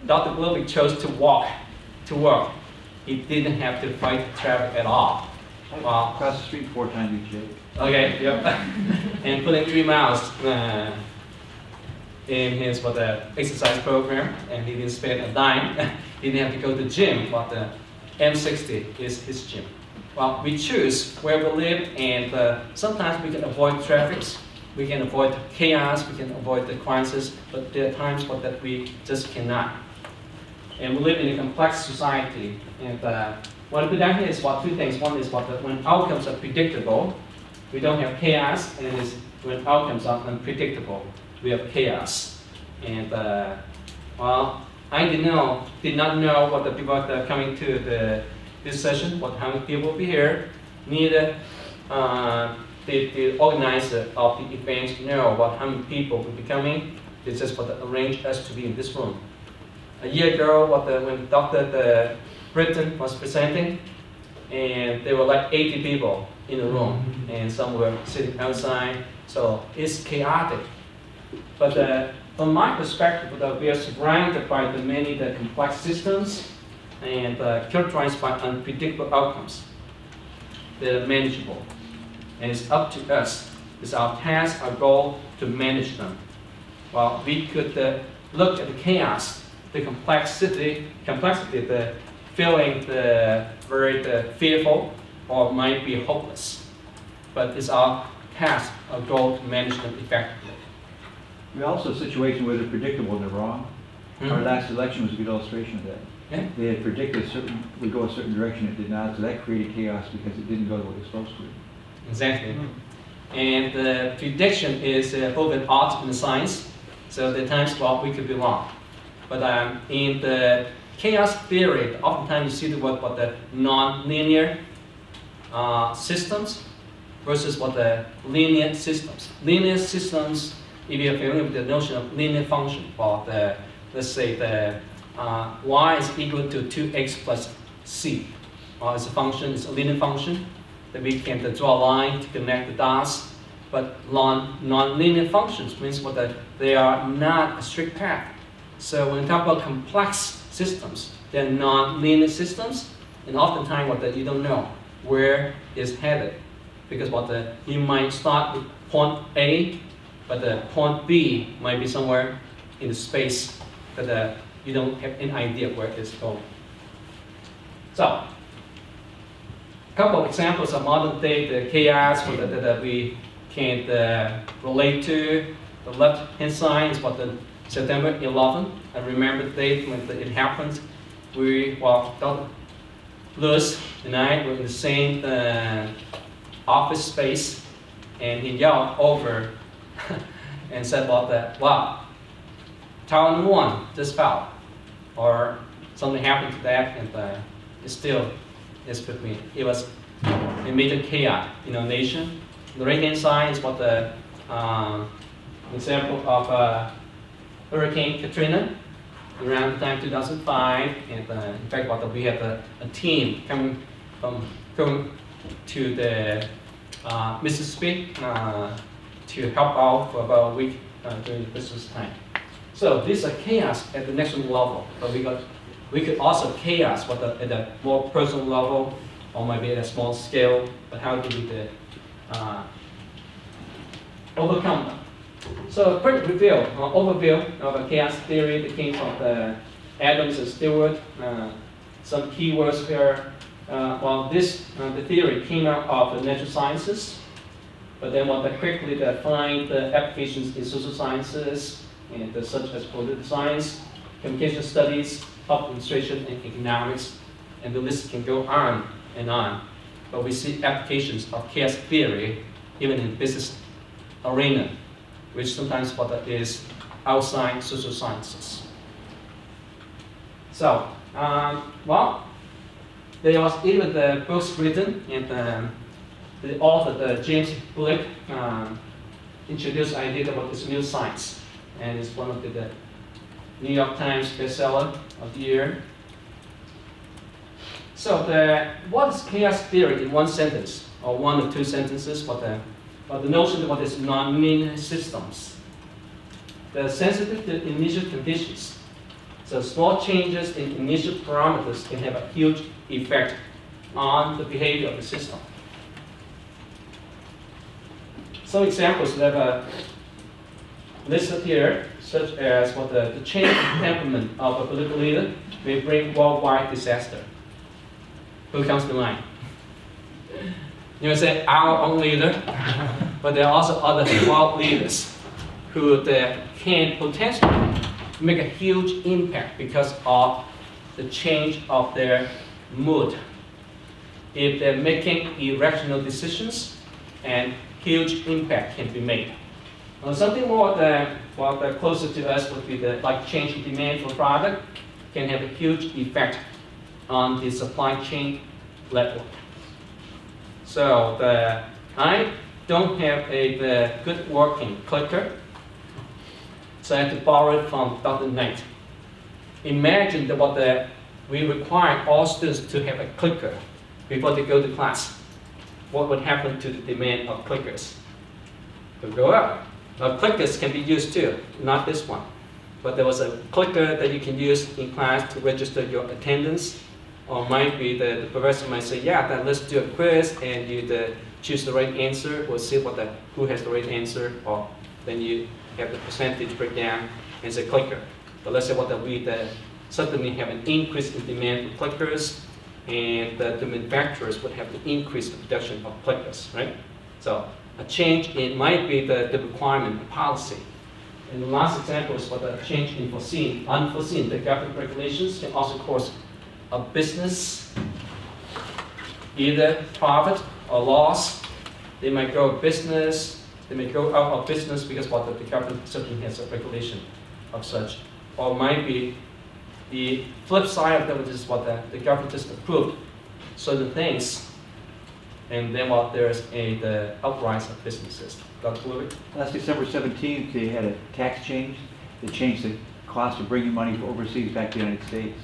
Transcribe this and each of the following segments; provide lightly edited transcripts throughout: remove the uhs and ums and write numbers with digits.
Dr. Ludwig chose to walk to work. He didn't have to fight traffic at all. Well, Across the street 4 times each day. okay, yep. And putting 3 miles in his exercise program, and he didn't spend a dime. He didn't have to go to the gym, but the M60 is his gym. Well, we choose where we live, and sometimes we can avoid traffic, we can avoid chaos, we can avoid the crisis, but there are times that we just cannot. And we live in a complex society, and what I put down here is 2 things. One is when outcomes are predictable, we don't have chaos, and it is when outcomes are unpredictable, we have chaos. And well, I did not know what the people that are coming to this session, how many people will be here. Neither the organizer of the event know about how many people will be coming. They just arrange us to be in this room. A year ago, when Dr. Britton was presenting, and there were like 80 people in the room, and some were sitting outside, so it's chaotic. But from my perspective, we are surrounded by the many complex systems and characterized by unpredictable outcomes. They're manageable, and it's up to us. It's our task, our goal to manage them. Well, we could look at the chaos, the complexity, the feeling very fearful, or might be hopeless. But it's our task, our goal to manage them effectively. We also have a situation where they're predictable and they're wrong. Our last election was a good illustration of that. Yeah. They had predicted would go a certain direction, it did not, so that created chaos because it didn't go the way it was supposed to. Exactly. And the prediction is a little bit odd in the science, so there are times we could be wrong. But in the chaos theory, oftentimes you see the word the non-linear systems versus the linear systems. Linear systems, if you're familiar with the notion of linear function, let's say y is equal to 2x plus c. It's a linear function that we can draw a line to connect the dots. But non-linear functions means they are not a strict path. So when we talk about complex systems, they're non-linear systems, and oftentimes you don't know where it's headed, because you might start with point A, but the point B might be somewhere in the space that you don't have any idea where it's going. So, a couple of examples of modern day chaos that we can relate to. The left-hand side is September 11th. I remember the date when it happened. Dr. Lewis and I were in the same office space, and he yelled over and said wow, tower number 1 just fell, or something happened to that, and it still is with me. It was a major chaos in our nation. The right-hand side is example of Hurricane Katrina around the time 2005, and in fact, we had a team coming to the Mississippi to help out for about a week during the Christmas time. So this is a chaos at the national level, but we could also chaos at a more personal level, or maybe at a small scale. But how do we overcome them? So a quick overview of a chaos theory that came from Adams and Stewart. Some keywords here. The theory came out of the natural sciences, but then quickly find the applications in social sciences, and such as political science, communication studies, public administration, and economics, and the list can go on and on. But we see applications of chaos theory even in business arena, which sometimes is outside social sciences. So, there was even the books written, and the author, James Blake, introduced the idea about this new science, and it's one of the New York Times bestseller of the year. So, what is chaos theory in one sentence, or 1 or 2 sentences? but the notion of what is non-linear systems. They're sensitive to initial conditions. So small changes in initial parameters can have a huge effect on the behavior of the system. Some examples that are listed here, such as what the change in temperament of a political leader may bring worldwide disaster. Who comes to mind? You may say our own leader, but there are also other world leaders who can potentially make a huge impact because of the change of their mood. If they're making irrational decisions, and huge impact can be made. Something more closer to us would be like change in demand for product can have a huge effect on the supply chain level. So I don't have a good working clicker, so I have to borrow it from Dr. Knight. Imagine that we require all students to have a clicker before they go to class. What would happen to the demand of clickers? It would go up. Now, clickers can be used too, not this one. But there was a clicker that you can use in class to register your attendance. Or might be the professor might say, yeah, then let's do a quiz, and you choose the right answer. We'll see who has the right answer, or then you have the percentage breakdown and say clicker. But let's say we suddenly have an increase in demand for clickers, and the manufacturers would have to increase the production of clickers, right? So a change in might be the requirement, the policy. And the last example is what a change in unforeseen. The government regulations can also cause a business, either profit or loss. They might go business, they may go out of business because the government certainly has a regulation of such. Or might be the flip side of that, which is the government just approved certain things, and then there's the uprise of businesses. Dr. Louis? Last December 17th, they had a tax change. They changed the cost of bringing money from overseas back to the United States.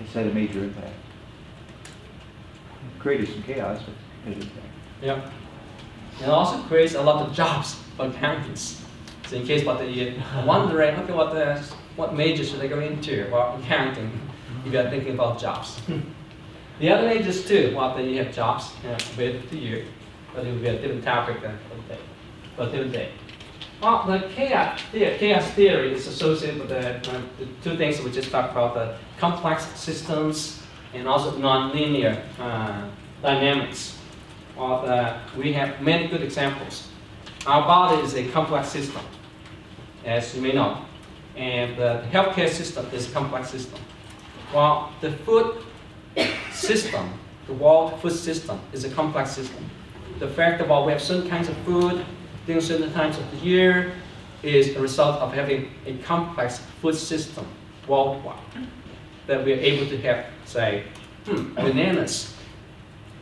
It's had a major impact. Created some chaos, but it had an impact. Yeah. It also creates a lot of jobs for accountants. So in case you're wondering, okay, what major should I go into? Well, accounting, if you're thinking about jobs. The other majors too, you have jobs related to you, but it will be a different topic for a different day. Well, the chaos theory is associated with the two things that we just talked about, the complex systems and also nonlinear dynamics. Well, we have many good examples. Our body is a complex system, as you may know, and the healthcare system is a complex system. While the food system, the world food system, is a complex system. The fact that we have certain kinds of food during certain times of the year is a result of having a complex food system worldwide. That we are able to have, say, bananas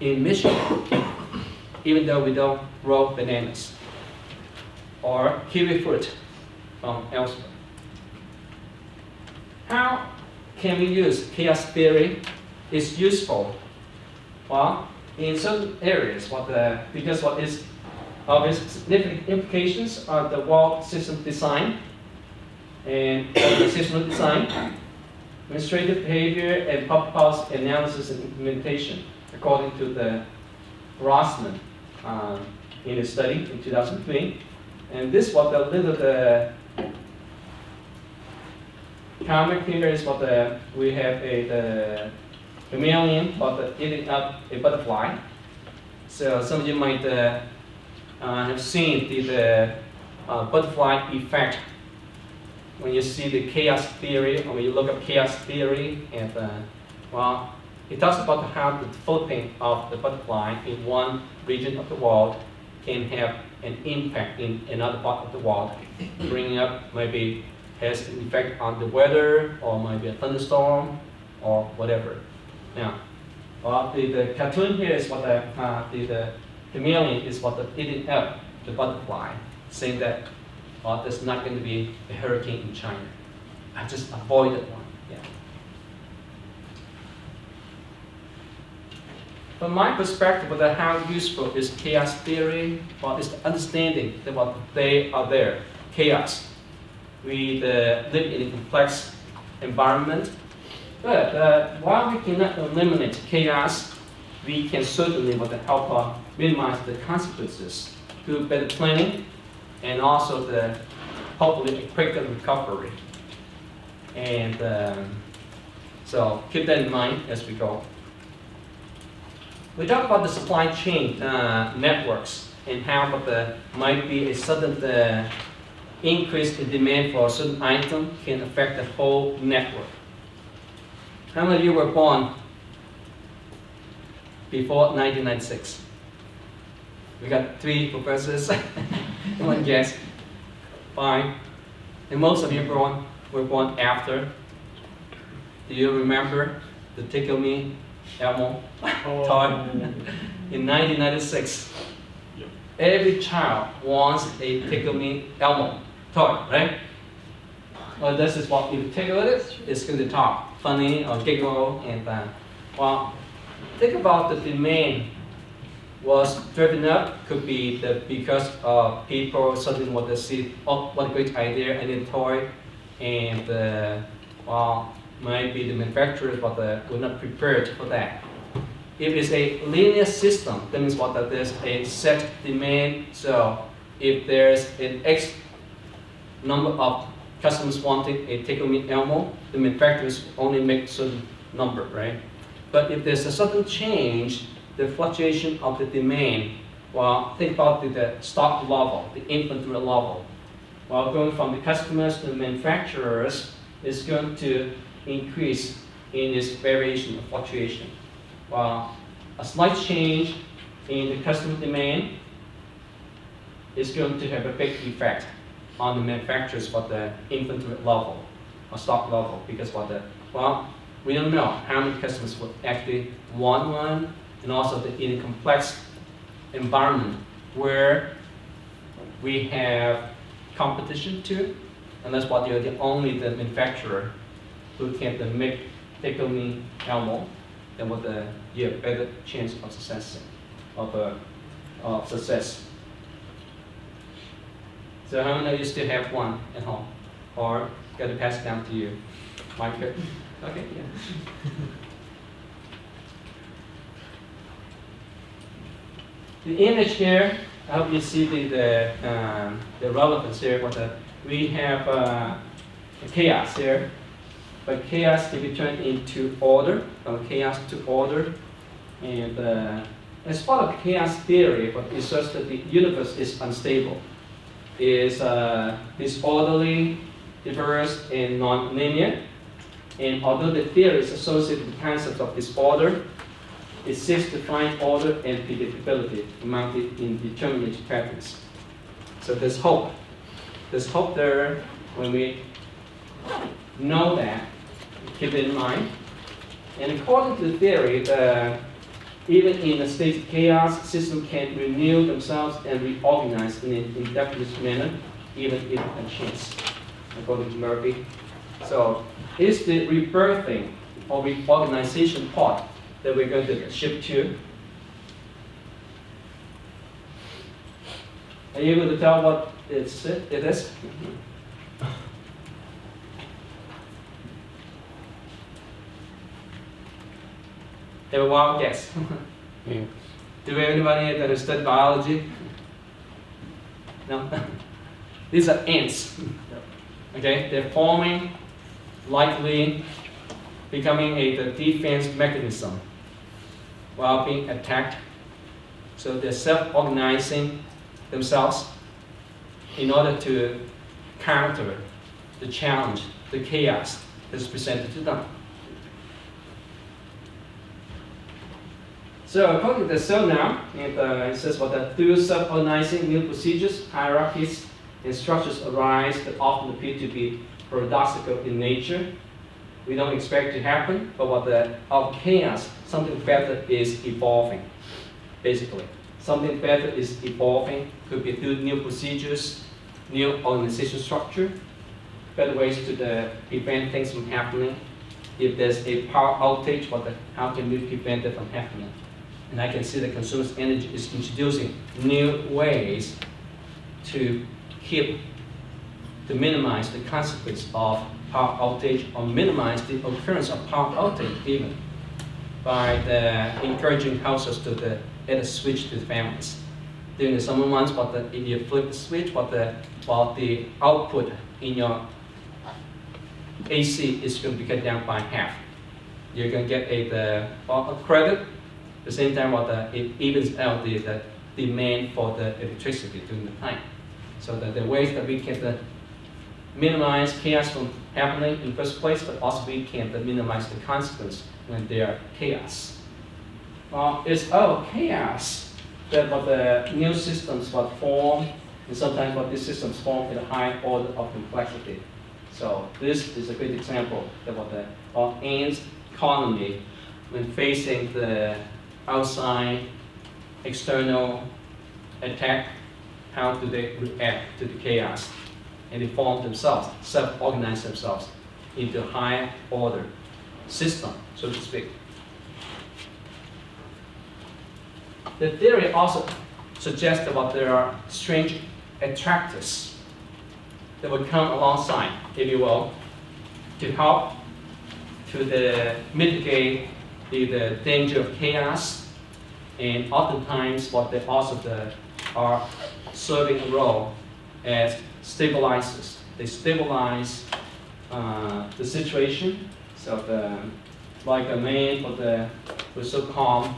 in Michigan, even though we don't grow bananas, or kiwi fruit from elsewhere. How can we use chaos theory? It's useful. Well, in certain areas, because what is obvious significant implications are the world system design and organizational design, administrative behavior, and public policy analysis and implementation, according to the Grossman in a study in 2003. And this what the little comic here is we have the chameleon, eating up a butterfly. So some of you might have seen the butterfly effect when you see the chaos theory, or when you look up chaos theory, and it talks about how the developing of the butterfly in one region of the world can have an impact in another part of the world, bringing up maybe has an effect on the weather, or maybe a thunderstorm, or whatever. Now, the cartoon here is the chameleon is eating up the butterfly, saying that there's not going to be a hurricane in China. I just avoided one. Yeah. From my perspective, of how useful is chaos theory, or is the understanding that what they are there, chaos. We live in a complex environment, but while we cannot eliminate chaos, we can certainly help minimize the consequences through better planning and also hopefully a quicker recovery. And so keep that in mind as we go. We talk about the supply chain networks and how might be a sudden increase in demand for a certain item can affect the whole network. How many of you were born before 1996? We got 3 professors, 1 guest, 5. And most of you were born after. Do you remember the Tickle Me Elmo toy? In 1996, every child wants a Tickle Me Elmo toy, right? Well, this is what you tickle it, it's going to talk, funny or giggle, and well, think about the demand was driven up. Could be because people suddenly want to see, oh, what a great idea, I need a toy, and well, maybe the manufacturers were not prepared for that. If it's a linear system, that means that there's a set demand. So if there's an X number of customers wanting a Tickle Me Elmo, the manufacturers only make certain number, right? But if there's a sudden change, the fluctuation of the demand, well, think about the stock level, the inventory level. While going from the customers to the manufacturers is going to increase in this variation of fluctuation. Well, a slight change in the customer demand is going to have a big effect on the manufacturers for the inventory level or stock level, because well, we don't know how many customers would actually want one, and also in a complex environment where we have competition too, and that's what you're the manufacturer who can make Tickle Me Elmo, then you have a better chance of success. So how many of you still have one at home, or got to pass it down to you? Mike, okay, yeah. The image here, I hope you see the relevance here. We have chaos here, but chaos can be turned into order, from chaos to order. And as part of chaos theory, what it says that the universe is unstable, is disorderly, diverse, and non-linear. And although the theory is associated with the concept of disorder, it seeks to find order and predictability among the indeterminate patterns. So there's hope. There's hope there when we know that. Keep it in mind. And according to the theory, even in a state of chaos, systems can renew themselves and reorganize in an indefinite manner, even if a chance, according to Murphy. So it's the rebirthing or reorganization part that we're going to shift to. Are you able to tell what it is? Have a wild guess. Yeah. Do we have anybody that has studied biology? No? These are ants. Okay, they're forming, likely becoming the defense mechanism while being attacked. So they're self-organizing themselves in order to counter the challenge, the chaos that's presented to them. So according to the cell now, it says that through self-organizing new procedures, hierarchies, and structures arise that often appear to be paradoxical in nature. We don't expect to happen, but out of chaos, something better is evolving, basically. Something better is evolving, could be through new procedures, new organization structure, better ways to prevent things from happening. If there's a power outage, how can we prevent it from happening? And I can see the consumer's energy is introducing new ways to minimize the consequence of power outage or minimize the occurrence of power outage even by encouraging households to add a switch to the families. During the summer months, if you flip the switch, the output in your AC is going to be cut down by half. You're going to get a credit. At the same time, it evens out the demand for the electricity during the time. So the ways that we can minimize chaos from happening in the first place, but also we can minimize the consequence when there are chaos. It's chaos that the new systems form, and sometimes these systems form in a high order of complexity. So this is a great example of ants economy when facing the outside external attack. How do they react to the chaos? And they form themselves, self-organize themselves into a high order system, so to speak. The theory also suggests that there are strange attractors that would come alongside, if you will, to help to mitigate the danger of chaos, and oftentimes they also are serving a role as stabilizers. They stabilize the situation. So like a man who's so calm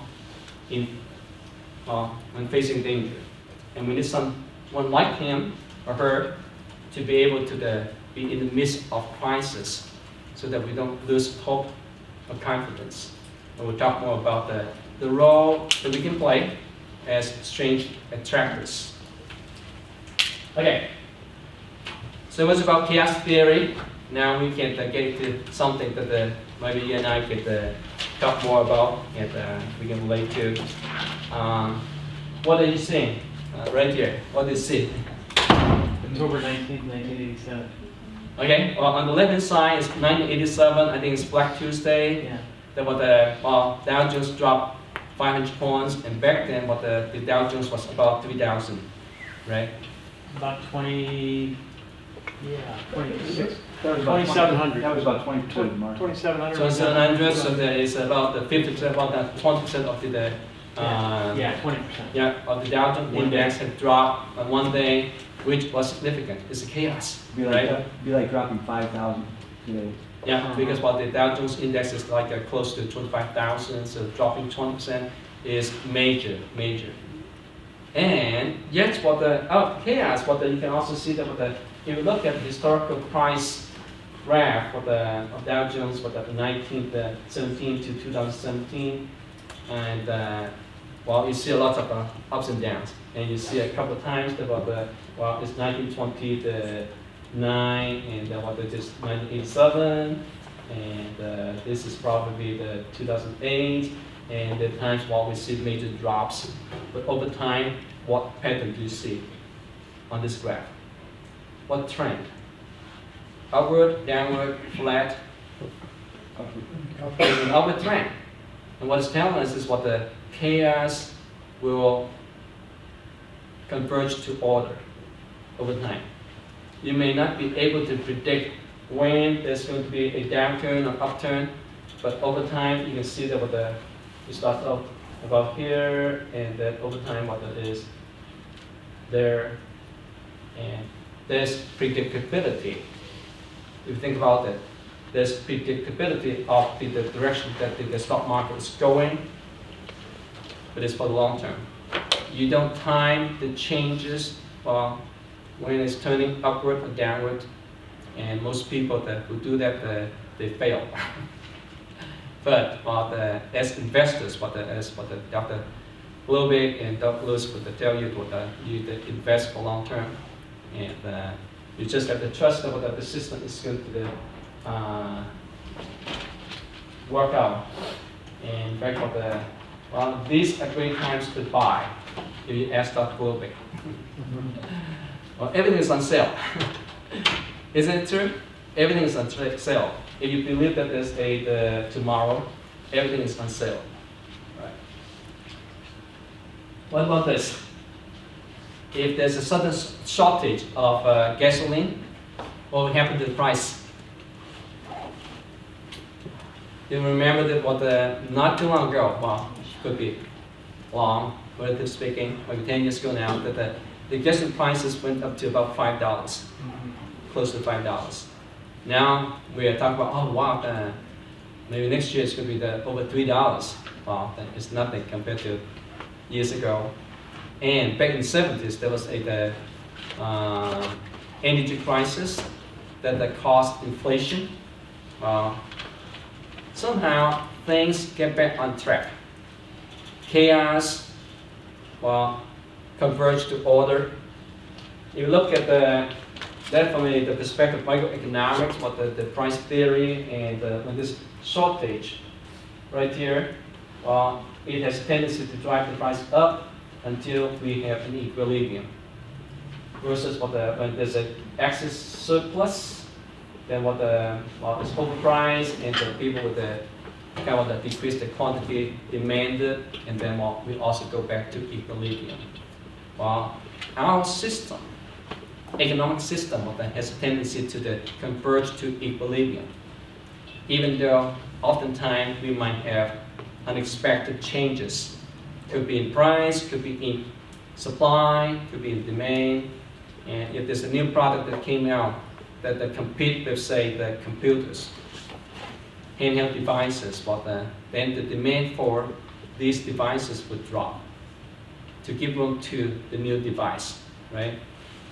when facing danger, and we need someone like him or her to be able to be in the midst of crisis, so that we don't lose hope or confidence. And we'll talk more about the role that we can play as strange attractors. Okay, so it was about chaos theory. Now we can get into something that maybe you and I could talk more about, and we can relate to. What are you seeing right here? What do you see? October 19th, 1987. Okay, well, on the left-hand side is 1987. I think it's Black Tuesday. Yeah. There was Dow Jones dropped 500 points, and back then, the Dow Jones was about 3,000, right? About 26. That was about 2,700. That was about 22 in March. 2,700. 2,700. So there is about the 50%, about that 20% of the yeah, 20%. yeah, of the Dow Jones index had dropped on one day, which was significant. It's a chaos, right? Be like dropping 5,000 today. Yeah, because the Dow Jones index is like close to 25,000, so dropping 20% is major. And yet, out of chaos, you can also see that if you look at the historical price graph of Dow Jones for the 1917 to 2017, and you see a lot of ups and downs, and you see a couple of times it's 1920 to 9, and this 1987, and this is probably the 2008, and the times we see major drops. But over time, what pattern do you see on this graph? What trend? Upward, downward, flat? It's an upward trend. And what it's telling us is the chaos will converge to order over time. You may not be able to predict when there's going to be a downturn or upturn, but over time you can see that it starts out about here, and then over time it is there, and there's predictability. If you think about it, there's predictability of the direction that the stock market is going, but it's for the long term. You don't time the changes when it's turning upward or downward, and most people who do that, they fail. But as investors, as Dr. Globig and Dr. Lewis would tell you, you invest for long term, and you just have to trust that the system is going to work out. And in fact, these are great times to buy. If you ask Dr. Globig, everything is on sale. Isn't it true? Everything is on sale. If you believe that there's tomorrow, everything is on sale. Right? What about this? If there's a sudden shortage of gasoline, what will happen to the price? You remember that not too long ago, well, could be long, relatively speaking, maybe 10 years ago now, that the gasoline prices went up to about $5, close to $5. Now we are talking about, oh wow, maybe next year it's going to be over $3. Wow, that is nothing compared to years ago. And back in the 70s, there was a energy crisis that caused inflation. Somehow things get back on track. Chaos, well, converge to order. If you look at that from the perspective of microeconomics, what the price theory and this shortage right here, well, it has a tendency to drive the price up until we have an equilibrium. Versus when there's an excess surplus, then it's overpriced, and the people with the kind of decrease the quantity demanded, and then we also go back to equilibrium. Well, our system, economic system, has a tendency to converge to equilibrium, even though oftentimes we might have unexpected changes. Could be in price, could be in supply, could be in demand. And if there's a new product that came out that compete with, say, the computers, handheld devices, then the demand for these devices would drop to give room to the new device, right?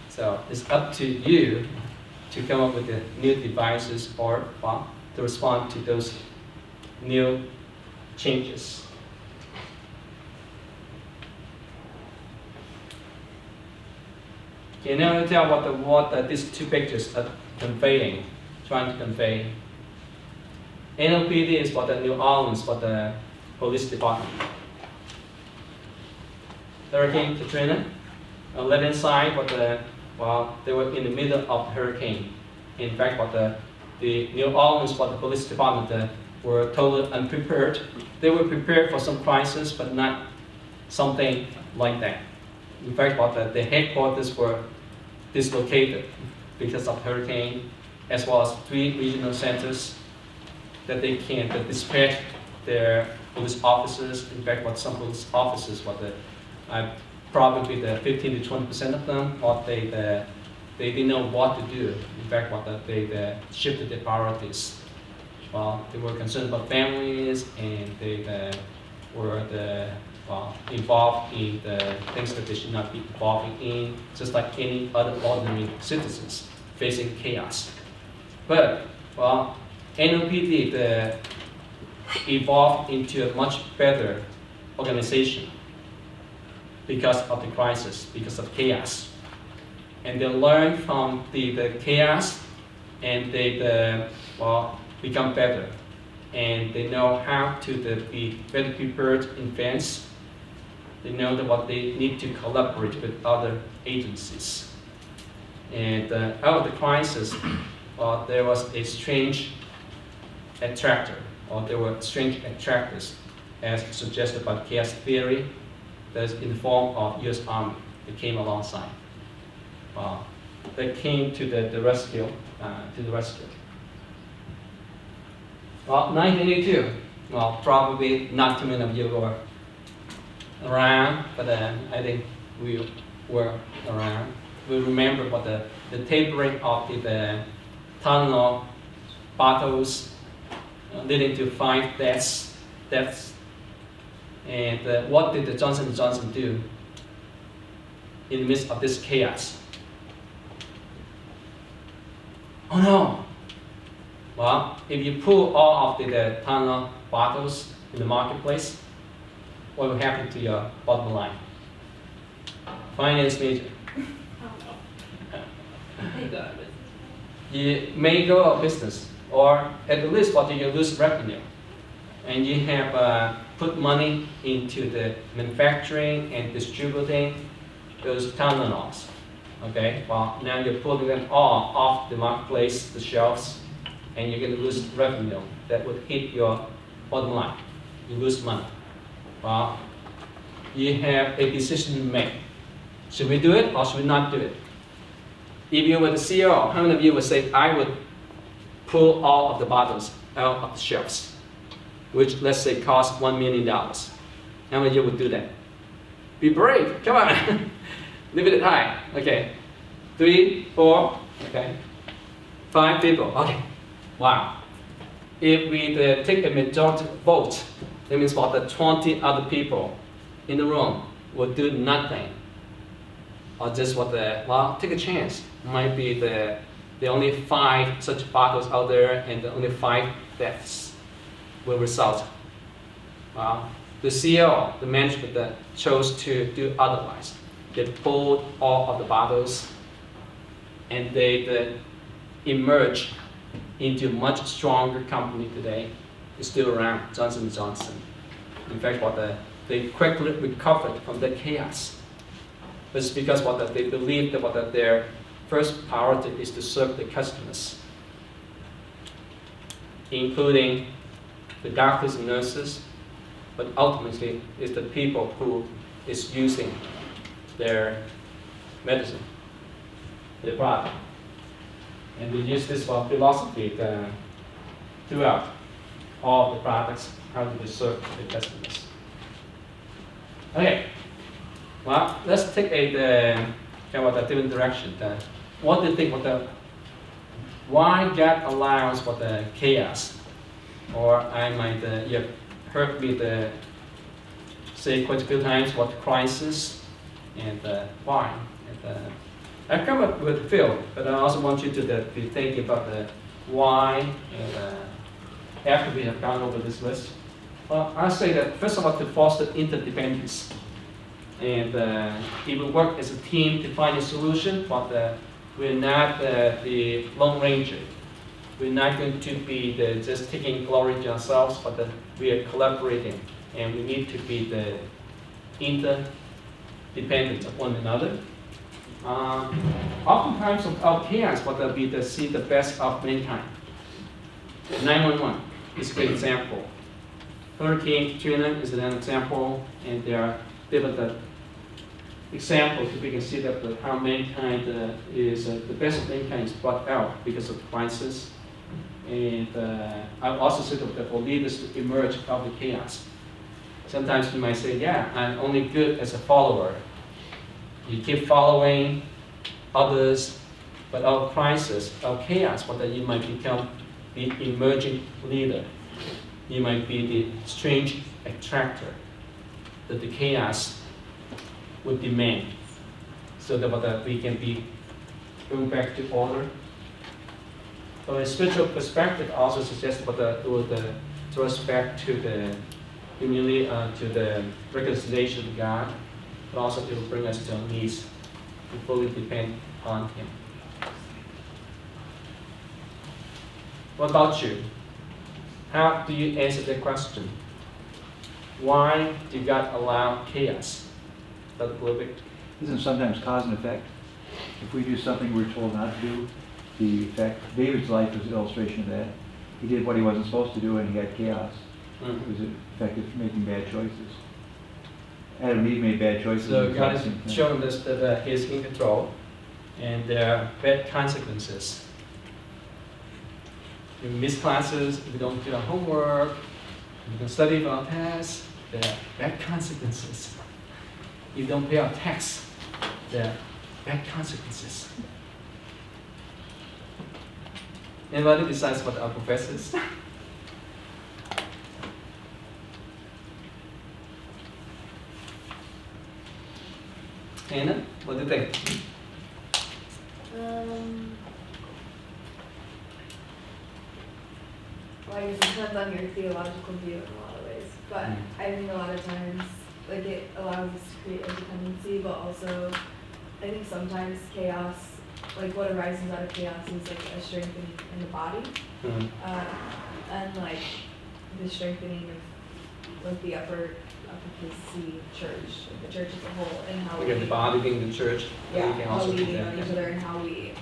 So it's up to you to come up with the new devices or to respond to those new changes. Okay, now tell what these two pictures are conveying, trying to convey. NOPD is for the New Orleans, for the police department. Hurricane Katrina. On the left-hand side, they were in the middle of the hurricane. In fact, the New Orleans, for the police department, were totally unprepared. They were prepared for some crisis, but not something like that. In fact, the headquarters were dislocated because of hurricane, as well as 3 regional centers that they can dispatch their police officers. In fact, some police officers, probably the 15 to 20% of them, they didn't know what to do. In fact, they shifted their priorities. Well, they were concerned about families, and they were involved in the things that they should not be involved in, just like any other ordinary citizens facing chaos. But, NOPD evolved into a much better organization because of the crisis, because of chaos. And they learned from the chaos, and they become better. And they know how to be better prepared in advance. They know that they need to collaborate with other agencies. And out of the crisis, there was a strange attractor, or there were strange attractors, as suggested by chaos theory, that's in the form of U.S. Army that came alongside. They came to the rescue. Well, 1982. Well, probably not too many of you were around, but I think we were around. We remember the tapering of the Tylenol bottles, leading to 5 deaths. And what did the Johnson & Johnson do in the midst of this chaos? Oh no! Well, if you pull all of the Tylenol bottles in the marketplace, what will happen to your bottom line? Finance major. You may go out of business, or at least you lose revenue. And you have put money into the manufacturing and distributing those Tylenols. Okay, well, now you're pulling them all off the marketplace, the shelves, and you're going to lose revenue. That would hit your bottom line. You lose money. Well, you have a decision to make. Should we do it or should we not do it? If you were the CEO, how many of you would say, I would pull all of the bottles out of the shelves, which let's say cost $1 million? How many of you would do that? Be brave, come on. Leave it high, okay. 3, 4, okay. 5 people, okay. Wow. If we take a majority vote, that means about the 20 other people in the room will do nothing. Or just take a chance. Might be the only 5 such bottles out there and the only 5 deaths will result. The CEO, the management that chose to do otherwise. They pulled all of the bottles and they emerged into a much stronger company today. It's still around, Johnson & Johnson. In fact, they quickly recovered from the chaos. But it's because they believe that their first priority is to serve the customers, including the doctors and nurses, but ultimately it's the people who is using their medicine, their product. And we use this philosophy throughout all the products, how do we serve the customers. Okay, well, let's take a different direction. What do you think why God allows for the chaos? Or I might, you have heard me say quite a few times what crisis and why. And, I've come up with a few, but I also want you to be thinking about the why. And after we have gone over this list, well, I'll say that first of all to foster interdependence, and it will work as a team to find a solution. But we're not the Lone Ranger. We're not going to be just taking glory to ourselves, but we are collaborating, and we need to be the interdependent of one another. Oftentimes of our chaos, what will be to see the best of mankind. 911 is a great example. Hurricane Katrina is an example, and there are different examples we can see that how mankind is the best of mankind is brought out because of crisis. And I also said that for leaders to emerge out of the chaos. Sometimes you might say, yeah, I'm only good as a follower. You keep following others, but out of crisis, out of chaos, but then you might become the emerging leader. You might be the strange attractor that the chaos would demand, so that we can be going back to order. From a spiritual perspective, also suggests it would throw us back to the humility, to the reconciliation with God, but also it will bring us to our knees and fully depend on Him. What about you? How do you answer that question? Why did God allow chaos? That's a little bit. Isn't sometimes cause and effect? If we do something we're told not to do, the effect. David's life was an illustration of that. He did what he wasn't supposed to do, and he got chaos. Mm-hmm. It was an effect of making bad choices. Adam and Eve made bad choices. So God is showing us that He is in control, and there are bad consequences. If we miss classes, if we don't do our homework, if we don't study for our tests, there are bad consequences. If we don't pay our tax, there are bad consequences. Anybody decides what our professors? Anna, what do you think? Well, I guess it depends on your theological view in a lot of ways, but I think a lot of times, like, it allows us to create independency, but also, I think sometimes chaos, like what arises out of chaos is like a strengthening in the body, and like the strengthening of like the upper C church, like the church as a whole, and how We have the body being the church. yeah, We can how also we do lean that. on each other and how we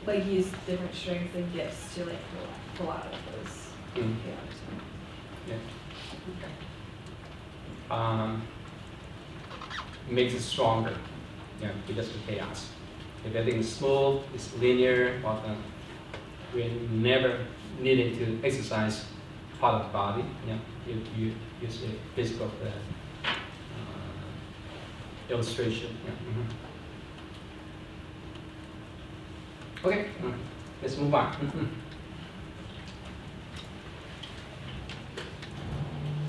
like use different strengths and gifts to like pull out of those Mm. chaos. Yeah. makes it stronger, yeah, because of chaos. If everything is smooth, it's linear, or we're never needing to exercise part of the body. Yeah, you use a physical illustration. Yeah. Okay, let's move on.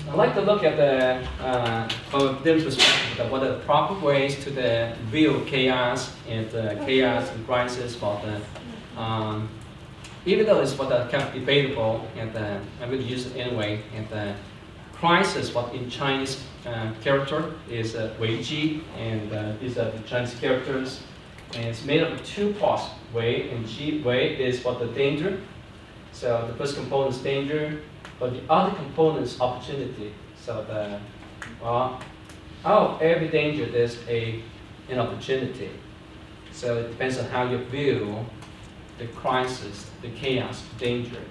I'd like to look at the from a different perspective of what are the proper ways to the view chaos and chaos and crisis. But even though it's kind of debatable, and I'm going to use it anyway. And crisis, what in Chinese character is Wei Ji, and these are the Chinese characters. And it's made up of two parts, Wei and Ji. Wei is what the danger. So the first component is danger. But the other component is opportunity. So out of every danger, there's an opportunity. So it depends on how you view the crisis, the chaos, the danger.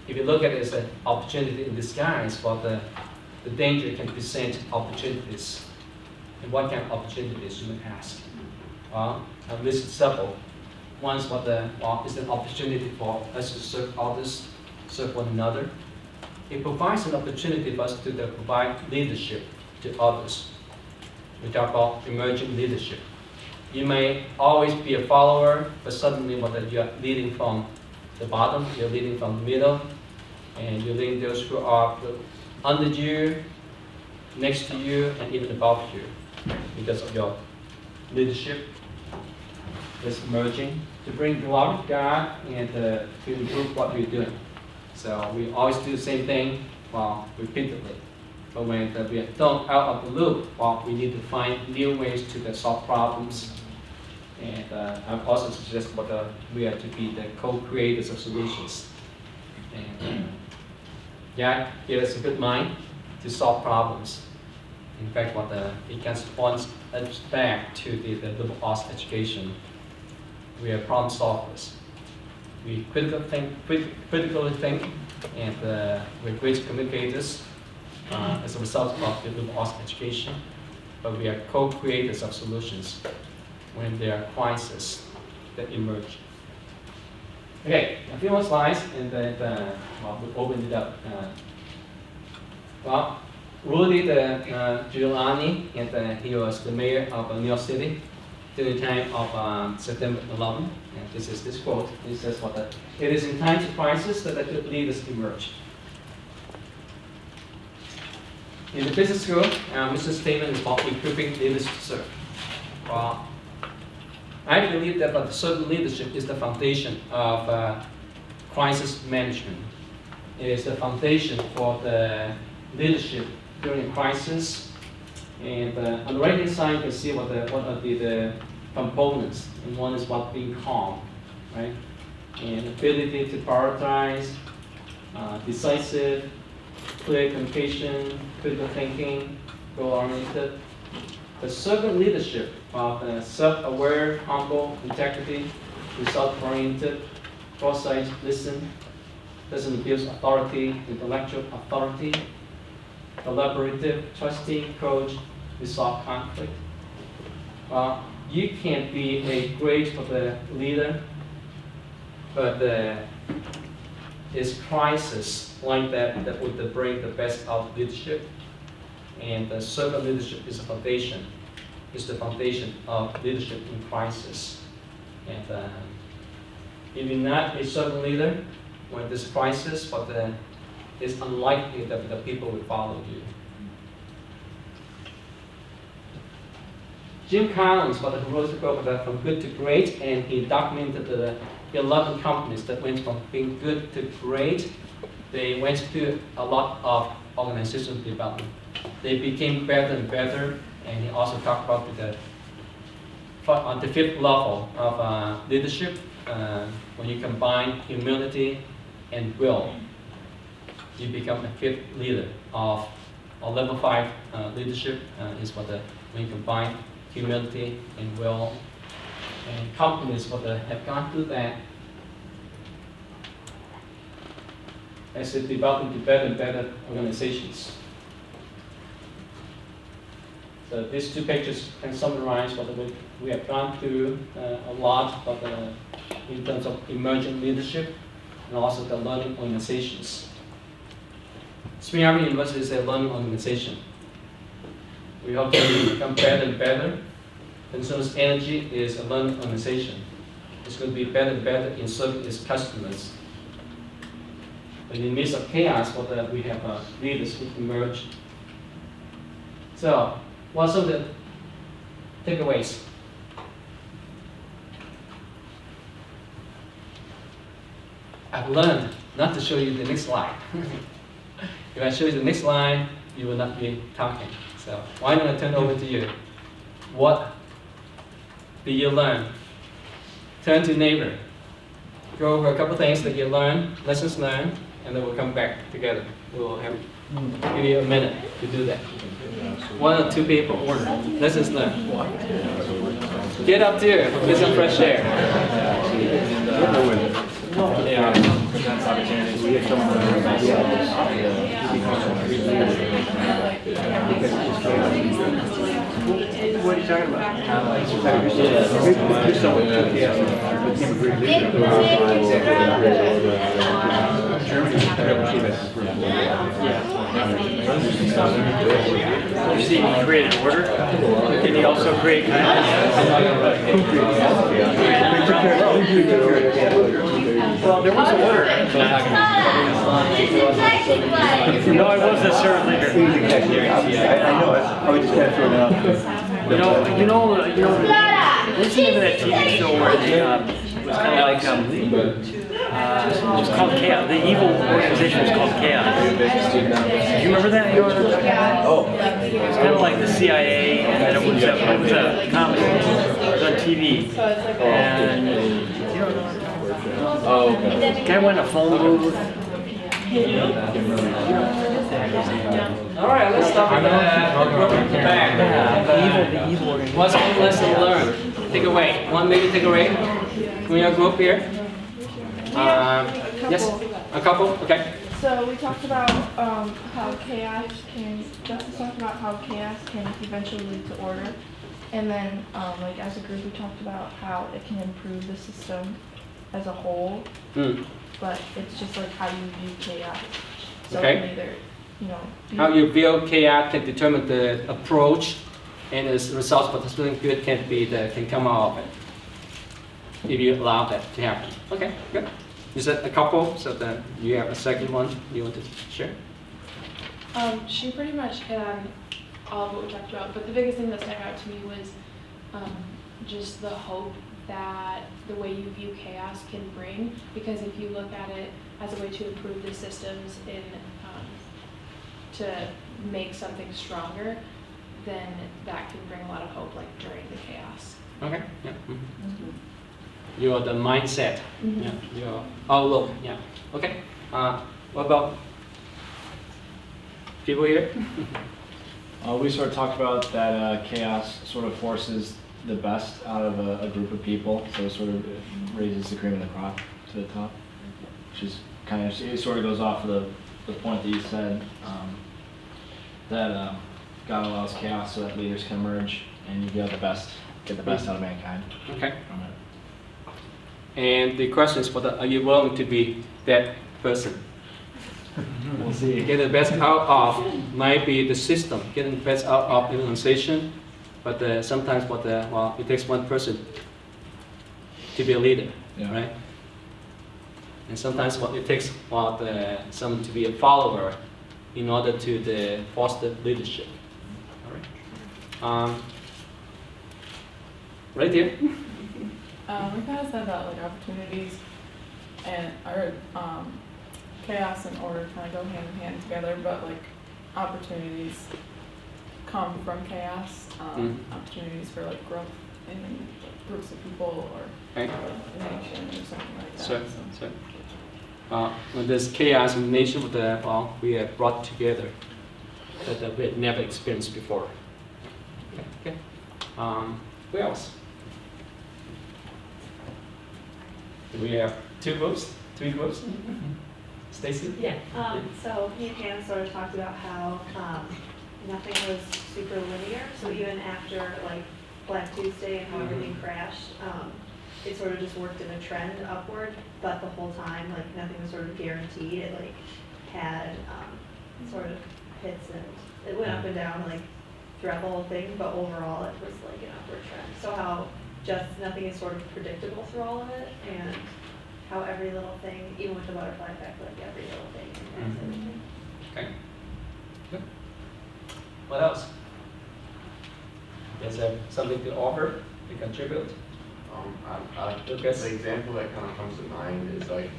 If you look at it as an opportunity in disguise, but the danger can present opportunities. And what kind of opportunities you may ask? I've listed several. One is is an opportunity for us to serve others, serve one another. It provides an opportunity for us to provide leadership to others. We talk about emerging leadership. You may always be a follower, but suddenly you are leading from the bottom, you're leading from the middle, and you're leading those who are under you, next to you, and even above you, because of your leadership is emerging to bring the love of God and to improve what we're doing. So we always do the same thing, repeatedly. But when we are thrown out of the loop, we need to find new ways to solve problems. And I also suggest we are to be the co-creators of solutions. And God gave us a good mind to solve problems. In fact, it can point us back to the liberal arts education. We are problem solvers. We critically think, and we're great communicators as a result of the liberal arts education. But we are co-creators of solutions when there are crises that emerge. Okay, a few more slides, and then we'll open it up. Rudy Giuliani, and he was the mayor of New York City during the time of September 11. And this is this quote. It says it is in times of crisis that the good leaders emerge. In the business school, Mr. Statement is about equipping leaders to serve. I believe that servant leadership is the foundation of crisis management. It is the foundation for the leadership during a crisis. And on the right-hand side, you can see what are the components. And one is being calm, right? And ability to prioritize, decisive, clear communication, critical thinking, goal-oriented. The servant leadership of self-aware, humble, integrity, result-oriented, foresight, listen, doesn't abuse authority, intellectual authority, collaborative, trusting, coach, resolve conflict. You can be a great leader, but it's crisis like that would bring the best out of leadership. And the servant leadership is the foundation. It's the foundation of leadership in crisis. And if you're not a servant leader when there's crisis, it's unlikely that the people will follow you. Jim Collins, who wrote the book From Good to Great, and he documented the 11 companies that went from being good to great. They went through a lot of organizational development. They became better and better, and he also talked about on the fifth level of leadership, when you combine humility and will, you become a fifth leader of level 5 leadership is when you combine humility and will. And companies have gone through that as they develop into better and better organizations. So these two pictures can summarize what we have gone through a lot, but in terms of emerging leadership and also the learning organizations. Spring Arbor University is a learning organization. We hope to become better and better. Consumers Energy is a learning organization. It's going to be better and better in serving its customers. But in the midst of chaos, we have leaders who emerge. So, what's some of the takeaways? I've learned not to show you the next slide. If I show you the next slide, you will not be talking. So why don't I turn over to you? What did you learn? Turn to neighbor. Go over a couple things that you learned, lessons learned, and then we'll come back together. We'll give you a minute to do that. One or two people, lessons learned. Get up there, get some fresh air. What are you talking You see, he created order. Can he also create kindness? Well, there was order. No, I wasn't a servant leader. I know it. I was just kind of throwing it out. There's even that TV show where they was kind of like it was called Chaos. The evil organization was called Chaos. Do you remember that? Oh. It was kind of like the CIA, and then it was a comedy. It was on TV. And you don't know what I'm talking about. Oh, okay. The guy went in a phone booth. All right, let's start with the back. The evil organization. What's one lesson learned? Take away. One maybe take away from your group here. Yes, a couple. Okay. So we talked about how chaos can. Justice talked about how chaos can eventually lead to order, and then like as a group we talked about how it can improve the system as a whole. But it's just like how you view chaos. So Okay. it can either, you know. How you view chaos can determine the approach, and the results, but something good can come out of it if you allow that to happen. Okay, good. You said a couple, so then you have a second one you want to share? She pretty much hit on all of what we talked about, but the biggest thing that stuck out to me was just the hope that the way you view chaos can bring, because if you look at it as a way to improve the systems to make something stronger, then that can bring a lot of hope, like during the chaos. Okay, yeah. Your the mindset, yeah, your outlook, yeah. Okay. What about people here? We sort of talked about that chaos sort of forces the best out of a group of people, so it sort of raises the cream of the crop to the top, which is kind of, it sort of goes off of the point that you said, that God allows chaos so that leaders can emerge and you get the best out of mankind. Okay. And the question is, are you willing to be that person? We'll see. Get the best out of might be the system, getting the best out of the organization, but sometimes it takes one person to be a leader, Yeah. right? And sometimes it takes someone to be a follower in order to foster leadership. All right. Right there. We kind of said that like opportunities and chaos and order kind of go hand in hand together, but like opportunities come from chaos. Opportunities for like growth in groups of people or Okay. a nation or something like that. So. When there's chaos in the nation, we have brought together that we had never experienced before. Okay. Who else? We have 2 groups, 3 groups. Stacy? Yeah. So me and Hannah sort of talked about how nothing was super linear, so even after like Black Tuesday and how everything crashed, it sort of just worked in a trend upward, but the whole time, like nothing was sort of guaranteed. It like had sort of hits and it went up and down like throughout the whole thing, but overall it was like an upward trend. So how just nothing is sort of predictable through all of it, and how every little thing, even with the butterfly effect, like every little thing impacts everything. Okay. Good. What else? Is there something to offer, to contribute? Lucas? The example that kind of comes to mind is like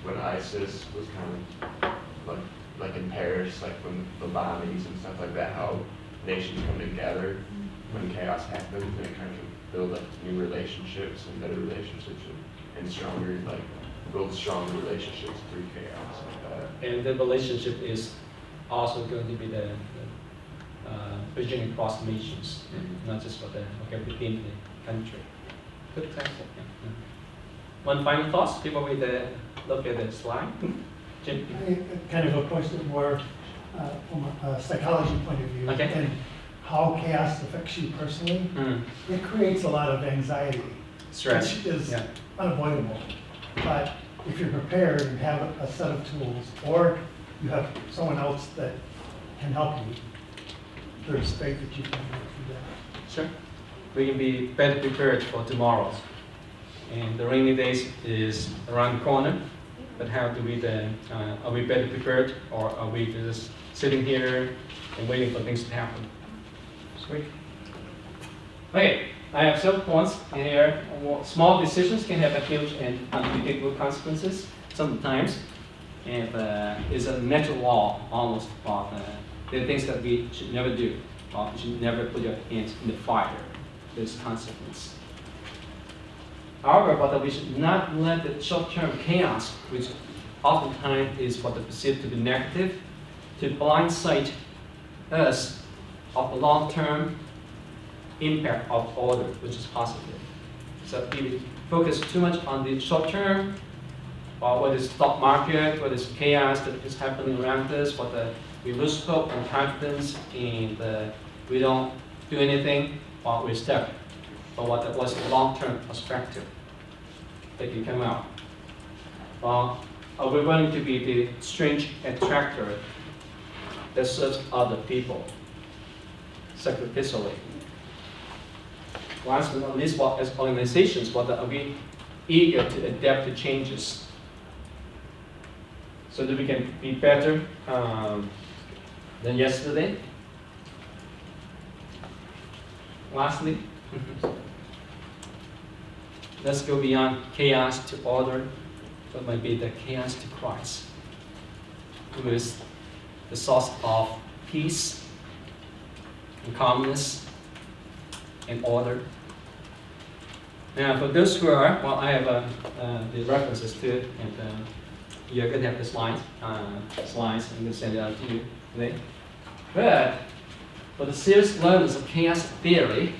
when ISIS was kind of like in Paris, like when the bombings and stuff like that, how nations come together when chaos happens, and it kind of build like new relationships and better relationships and stronger, like build stronger relationships through chaos like that. And the relationship is also going to be the bridging across nations, not just for the within the country. Good example. Yeah. One final thought before we look at the slide. Jim? Kind of a question more from a psychology point of view, Okay. and how chaos affects you personally. It creates a lot of anxiety, Stress. which is Yeah. unavoidable. But if you're prepared and have a set of tools, or you have someone else that can help you, there's faith that you can work through that. Sure. We can be better prepared for tomorrow. And the rainy days is around the corner. But how do we then, are we better prepared, or are we just sitting here and waiting for things to happen? Sweet. Okay, I have several points here. Small decisions can have a huge and unpredictable consequences sometimes. And it's a natural law almost about there are things that we should never do. You should never put your hands in the fire. There's consequence. However, but we should not let the short-term chaos, which oftentimes is what is perceived to be negative, to blindside us of the long-term impact of order, which is positive. So if we focus too much on the short-term, or whether it's stock market, whether it's chaos that is happening around us, we lose hope and confidence, and we don't do anything, or we're stuck. But what was the long-term perspective that can come out? Are we willing to be the strange attractor that serves other people sacrificially? Last but not least, as organizations, are we eager to adapt to changes so that we can be better than yesterday? Lastly, let's go beyond chaos to order, but might be the chaos to Christ, who is the source of peace and calmness and order. Now, for those who are, I have the references to it, and you're going to have the slides. I'm going to send it out to you today. But for the serious learners of chaos theory,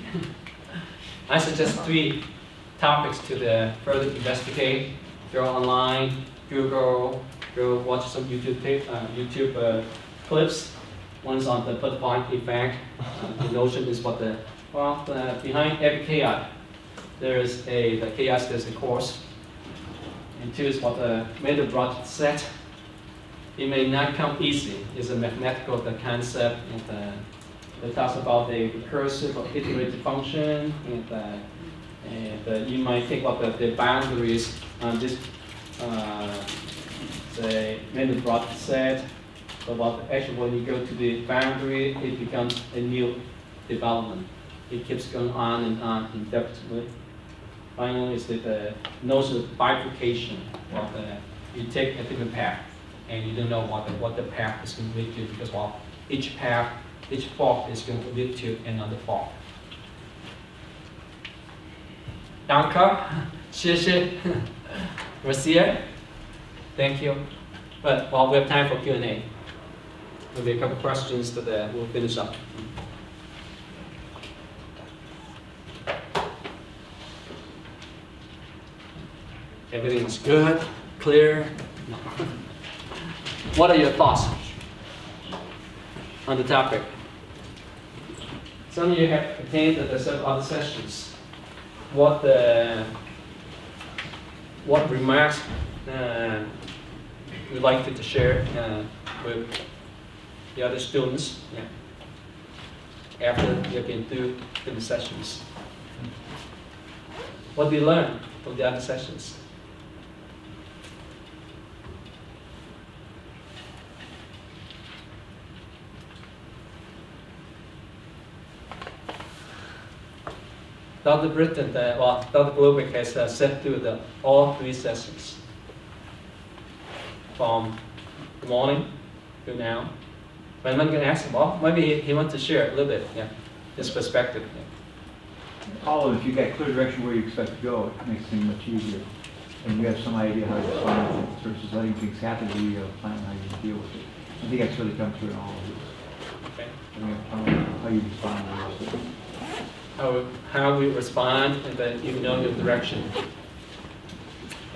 I suggest 3 topics to further investigate. Go online, Google, go watch some YouTube clips. One is on the butterfly effect. The notion is behind every chaos, there is the chaos, there's a cause. And 2 is what the Mandelbrot said. It may not come easy. It's a mathematical concept, and it talks about the recursive or iterative function, and you might think about the boundaries on this, the Mandelbrot set, but actually when you go to the boundary, it becomes a new development. It keeps going on and on indefinitely. Finally, is the notion of bifurcation. You take a different path, and you don't know what the path is going to lead to, because each fault is going to lead to another fault. Danke, 谢谢, Marcia, thank you. But we have time for Q&A. Maybe a couple questions that we'll finish up. Everything's good, clear. What are your thoughts on the topic? some of you have attended some other sessions. What remarks you'd like to share with the other students after you've been through the sessions? What do you learn from the other sessions? Dr. Britton, Dr. Globick has sat through all 3 sessions from the morning to now. When I'm going to ask him, well, maybe he wants to share a little bit, his perspective. All of it, if you got clear direction where you expect to go, it makes things much easier. And you have some idea how to respond to things versus letting things happen to you, you have a plan how you deal with it. I think that's really come through in all of this. Okay. And you have a plan how you respond to those things. How we respond, and then you know your direction.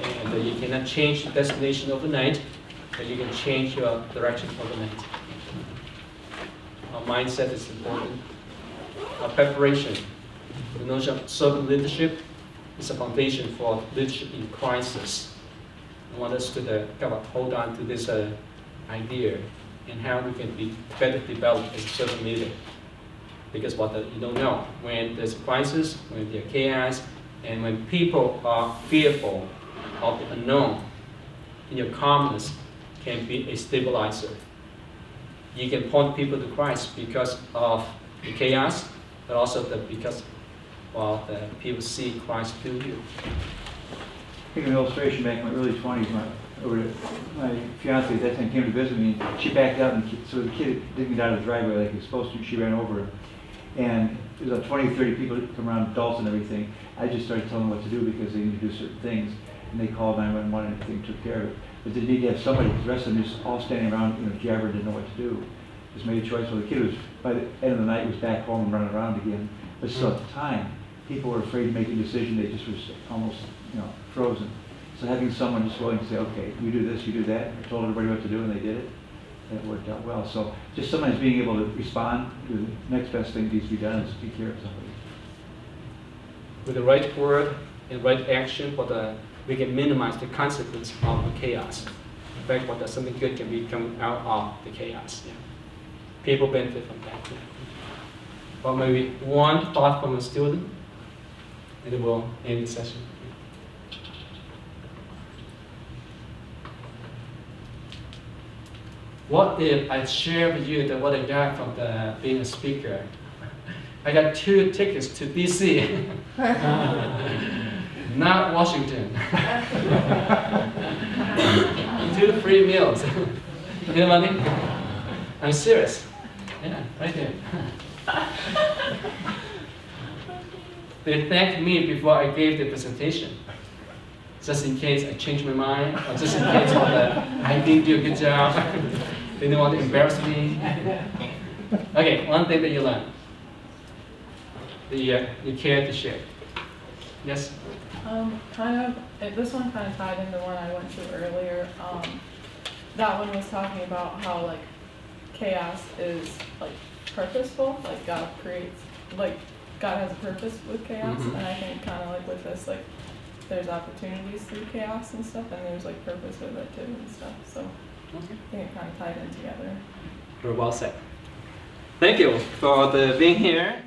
And you cannot change the destination overnight, but you can change your direction overnight. Our mindset is important. Our preparation, the notion of servant leadership, is a foundation for leadership in crisis. I want us to kind of hold on to this idea and how we can be better developed as a servant leader. Because you don't know, when there's a crisis, when there's chaos, and when people are fearful of the unknown, your calmness can be a stabilizer. You can point people to Christ because of the chaos, but also because the people see Christ through you. I think of an illustration back in my early 20s, my fiance at that time came to visit me, and she backed out, and so the kid didn't get out of the driveway like he was supposed to. She ran over him. And there's like 20, 30 people that come around, adults and everything. I just started telling them what to do because they need to do certain things. And they called 911 and everything, took care of it. But they need to have somebody, the rest of them just all standing around, jabbered, didn't know what to do. Just made a choice. Well, the kid was, by the end of the night, was back home and running around again. But still at the time, people were afraid to make a decision. They just was almost, frozen. So having someone just willing to say, okay, you do this, you do that, I told everybody what to do and they did it. That worked out well. So just somebody's being able to respond to the next best thing that needs to be done is take care of somebody. With the right word and right action, we can minimize the consequence of the chaos. In fact, something good can be coming out of the chaos. Yeah. People benefit from that. Yeah. Or maybe one thought from a student, and then we'll end the session. What if I share with you what I got from being a speaker? I got 2 tickets to DC, not Washington. 2 free meals. You know money? I'm serious. Yeah, right there. They thanked me before I gave the presentation, just in case I changed my mind, or just in case I didn't do a good job. They didn't want to embarrass me. Okay, one thing that you learned. You care to share. Yes? This one kind of tied into one I went to earlier. That one was talking about how chaos is purposeful, God creates, God has a purpose with chaos, and I think kind of with this, there's opportunities through chaos and stuff, and there's purpose with it too and stuff. So I think it kind of tied in together. Very well said. Thank you for being here.